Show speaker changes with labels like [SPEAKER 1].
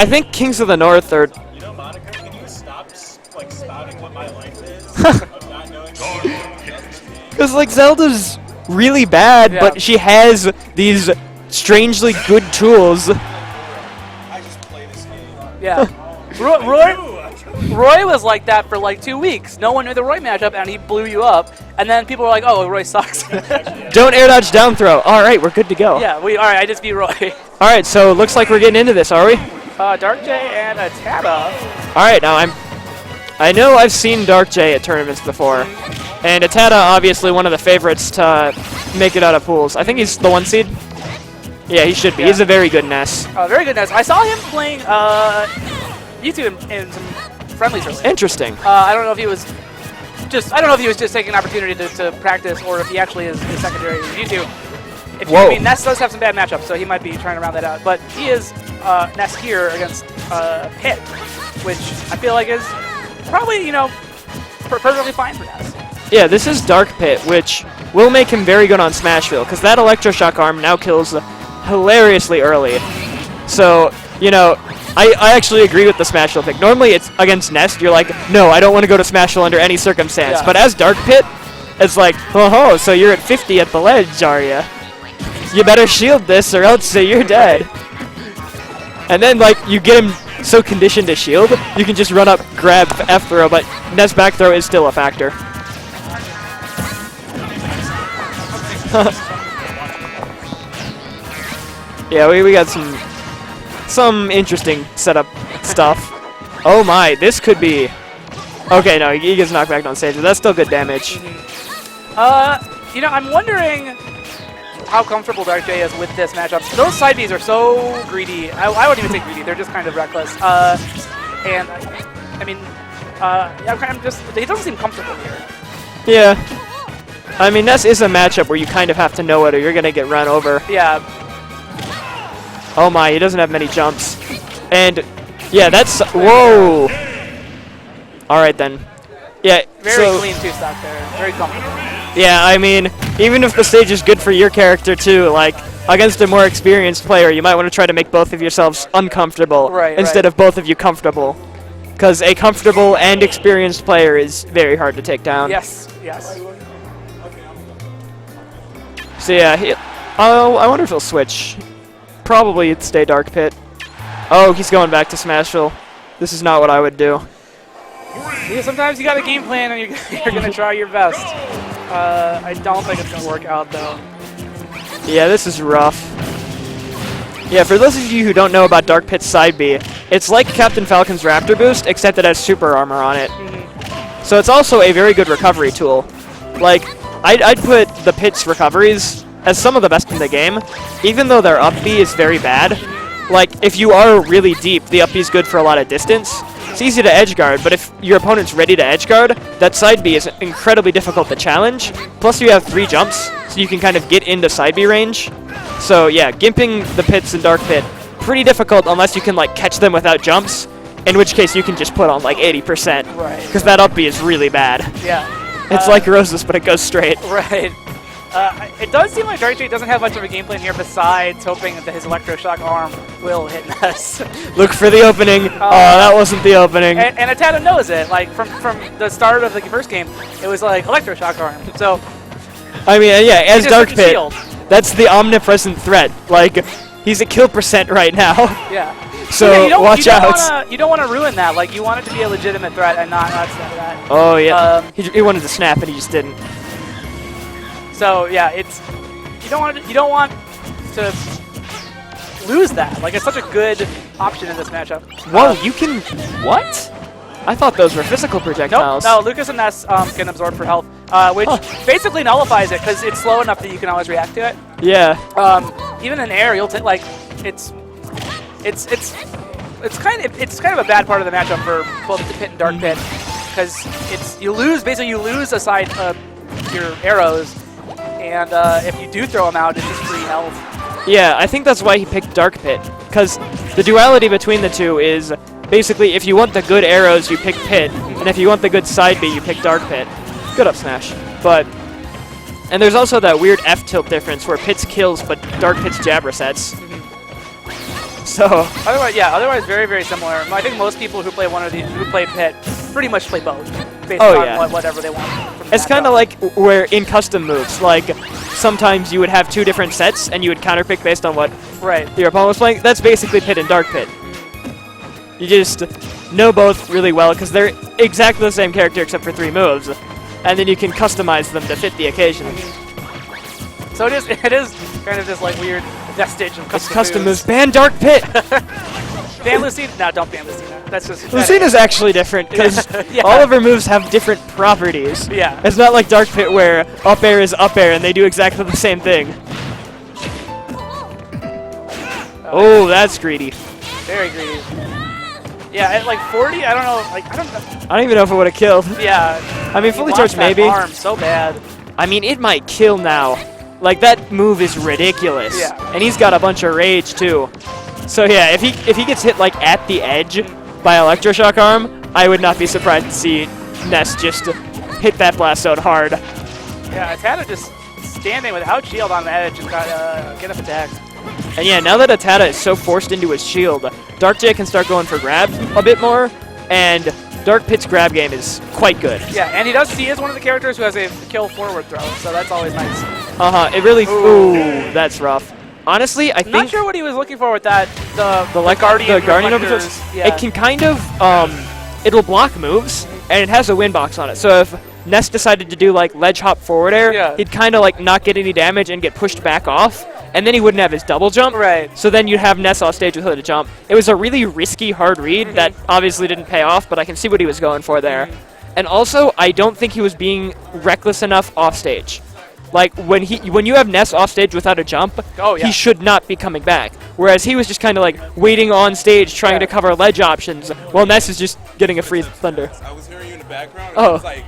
[SPEAKER 1] I think Kings of the North are...
[SPEAKER 2] You know, Monica, can you stop, like, spouting what my life is? Of not knowing
[SPEAKER 1] Because, like, Zelda's really bad, but she has these strangely good tools.
[SPEAKER 2] I just play this game.
[SPEAKER 3] Yeah. Roy was like that for like 2 weeks. No one knew the Roy matchup, and he blew you up. And then people were like, "Oh, Roy sucks."
[SPEAKER 1] Don't air dodge down throw. All right, we're good to go.
[SPEAKER 3] Yeah, all right. I just beat Roy.
[SPEAKER 1] All right, so looks like we're getting into this, are we?
[SPEAKER 3] DarkJ and ATATA.
[SPEAKER 1] All right, now I know I've seen DarkJ at tournaments before, and ATATA obviously one of the favorites to make it out of pools. I think he's the 1 seed. Yeah, he should be. He's a very good Ness.
[SPEAKER 3] Very good Ness. I saw him playing YouTube in some friendlies recently.
[SPEAKER 1] Interesting.
[SPEAKER 3] I don't know if he was just taking an opportunity to practice, or if he actually is secondary in YouTube. I mean, Ness does have some bad matchups, so he might be trying to round that out. But he is Ness here against Pit, which I feel like is probably, you know, perfectly fine for Ness.
[SPEAKER 1] Yeah, this is Dark Pit, which will make him very good on Smashville, because that Electroshock arm now kills hilariously early. So, you know, I actually agree with the Smashville pick. Normally it's against Nest, you're like, no, I don't want to go to Smashville under any circumstance.
[SPEAKER 3] Yeah.
[SPEAKER 1] But as Dark Pit, it's like, oh, so you're at 50 at the ledge, are ya? You better shield this or else you're dead. And then, like, you get him so conditioned to shield, you can just run up, grab F throw, but Nest back throw is still a factor. Yeah, we got some interesting setup stuff. Oh my, this could be... Okay, no, he gets knocked back on stage, but that's still good damage.
[SPEAKER 3] You know, I'm wondering how comfortable DarkJ is with this matchup. Those side Bs are so greedy. I wouldn't even say greedy, they're just kind of reckless. And, I mean, he doesn't seem comfortable here.
[SPEAKER 1] Yeah. I mean, Ness is a matchup where you kind of have to know it or you're going to get run over.
[SPEAKER 3] Yeah.
[SPEAKER 1] Oh my, he doesn't have many jumps. And, yeah, that's... Whoa! Alright then. Yeah,
[SPEAKER 3] Very clean two-stock there. Very comfortable.
[SPEAKER 1] Yeah, I mean, even if the stage is good for your character too, like, against a more experienced player, you might want to try to make both of yourselves uncomfortable instead of both of you comfortable. Because a comfortable and experienced player is very hard to take down.
[SPEAKER 3] Yes, yes.
[SPEAKER 1] So yeah, I wonder if he'll switch. Probably it'd stay Dark Pit. Oh, he's going back to Smashville. This is not what I would do.
[SPEAKER 3] Yeah, sometimes you got a game plan and you're going to try your best. I don't think it's going to work out, though.
[SPEAKER 1] Yeah, this is rough. Yeah, for those of you who don't know about Dark Pit's side B, it's like Captain Falcon's Raptor Boost, except it has super armor on it. So it's also a very good recovery tool. Like, I'd put the Pit's recoveries as some of the best in the game, even though their up B is very bad. Like, if you are really deep, the up B is good for a lot of distance. It's easy to edge guard, but if your opponent's ready to edge guard, that side B is incredibly difficult to challenge. Plus you have 3 jumps, so you can kind of get into side B range. So yeah, gimping the Pits in Dark Pit, pretty difficult unless you can like catch them without jumps, in which case you can just put on like 80%.
[SPEAKER 3] Right.
[SPEAKER 1] Because that up B is really bad.
[SPEAKER 3] Yeah.
[SPEAKER 1] It's like Rose's, but it goes straight.
[SPEAKER 3] Right. It does seem like DarkJ doesn't have much of a game plan here besides hoping that his Electroshock arm will hit Ness.
[SPEAKER 1] Look for the opening. Oh, that wasn't the opening.
[SPEAKER 3] And ATATA knows it. Like, from the start of the first game, it was like Electroshock arm. So,
[SPEAKER 1] I mean, yeah, as Dark Pit,
[SPEAKER 3] shield.
[SPEAKER 1] that's the omnipresent threat. Like, he's at kill percent right now.
[SPEAKER 3] Yeah.
[SPEAKER 1] So,
[SPEAKER 3] yeah,
[SPEAKER 1] watch out.
[SPEAKER 3] You don't want to ruin that. Like, you want it to be a legitimate threat and not snap that.
[SPEAKER 1] Oh, yeah. He wanted to snap, and he just didn't.
[SPEAKER 3] So yeah, it's you don't want to lose that. Like, it's such a good option in this matchup.
[SPEAKER 1] Whoa, you can what? I thought those were physical projectiles.
[SPEAKER 3] No, Lucas and Ness can absorb for health, which basically nullifies it because it's slow enough that you can always react to it.
[SPEAKER 1] Yeah.
[SPEAKER 3] Even in air, you'll take like it's kind of a bad part of the matchup for both the Pit and Dark Pit because you lose a side of your arrows. And if you do throw him out, it's just free health.
[SPEAKER 1] Yeah, I think that's why he picked Dark Pit, because the duality between the two is basically if you want the good arrows, you pick Pit, and if you want the good side B, you pick Dark Pit. Good up smash. And there's also that weird F tilt difference where Pit's kills, but Dark Pit's jab resets. So
[SPEAKER 3] Otherwise, yeah. Otherwise, very, very similar. I think most people who play one of the who play Pit pretty much play both, based
[SPEAKER 1] Oh,
[SPEAKER 3] on
[SPEAKER 1] yeah.
[SPEAKER 3] whatever they want. From the
[SPEAKER 1] it's kind of
[SPEAKER 3] matchup.
[SPEAKER 1] like where in custom moves, like sometimes you would have 2 different sets and you would counterpick based on what
[SPEAKER 3] right.
[SPEAKER 1] your opponent was playing. That's basically Pit and Dark Pit. You just know both really well because they're exactly the same character except for 3 moves, and then you can customize them to fit the occasion.
[SPEAKER 3] So it is kind of this like weird vestige of
[SPEAKER 1] It's custom moves. Ban Dark Pit.
[SPEAKER 3] Ban Lucina. No, don't ban Lucina. That's just
[SPEAKER 1] Lucina's actually different because
[SPEAKER 3] Yeah.
[SPEAKER 1] all of her moves have different properties.
[SPEAKER 3] Yeah.
[SPEAKER 1] It's not like Dark Pit where up air is up air and they do exactly the same thing. Oh, that's greedy.
[SPEAKER 3] Very greedy. Yeah, at like 40, I don't know. Like I don't know.
[SPEAKER 1] I don't even know if it would have killed.
[SPEAKER 3] Yeah.
[SPEAKER 1] I mean,
[SPEAKER 3] he
[SPEAKER 1] fully
[SPEAKER 3] lost
[SPEAKER 1] charged
[SPEAKER 3] that
[SPEAKER 1] maybe.
[SPEAKER 3] Arm so bad.
[SPEAKER 1] I mean, it might kill now. Like, that move is ridiculous.
[SPEAKER 3] Yeah.
[SPEAKER 1] And he's got a bunch of rage, too. So, yeah, if he gets hit, like, at the edge by Electroshock Arm, I would not be surprised to see Ness just hit that blast zone hard.
[SPEAKER 3] Yeah, ATATA just standing without shield on the edge and got get up attacked.
[SPEAKER 1] And, yeah, now that ATATA is so forced into his shield, DarkJ can start going for grabs a bit more, and Dark Pit's grab game is quite good.
[SPEAKER 3] Yeah, and he is one of the characters who has a kill forward throw, so that's always nice.
[SPEAKER 1] It really...
[SPEAKER 3] Ooh.
[SPEAKER 1] Ooh, that's rough. Honestly, I
[SPEAKER 3] I'm
[SPEAKER 1] think...
[SPEAKER 3] not sure what he was looking for with that. The
[SPEAKER 1] Guardian
[SPEAKER 3] reflectors,
[SPEAKER 1] Overcharge,
[SPEAKER 3] yeah.
[SPEAKER 1] it can kind of, it'll block moves, and it has a win box on it. So if Ness decided to do, like, ledge hop forward air,
[SPEAKER 3] Yeah.
[SPEAKER 1] he'd kind of, like, not get any damage and get pushed back off, and then he wouldn't have his double jump.
[SPEAKER 3] Right.
[SPEAKER 1] So then you'd have Ness off stage with hooded jump. It was a really risky, hard read that obviously didn't pay off, but I can see what he was going for there. And also, I don't think he was being reckless enough off stage. Like, when you have Ness off stage without a jump,
[SPEAKER 3] Oh, yeah.
[SPEAKER 1] he should not be coming back. Whereas he was just kind of like waiting on stage trying to cover ledge options while Ness is just getting a free thunder.
[SPEAKER 4] I was hearing you in the background.
[SPEAKER 1] Oh.
[SPEAKER 4] I was like,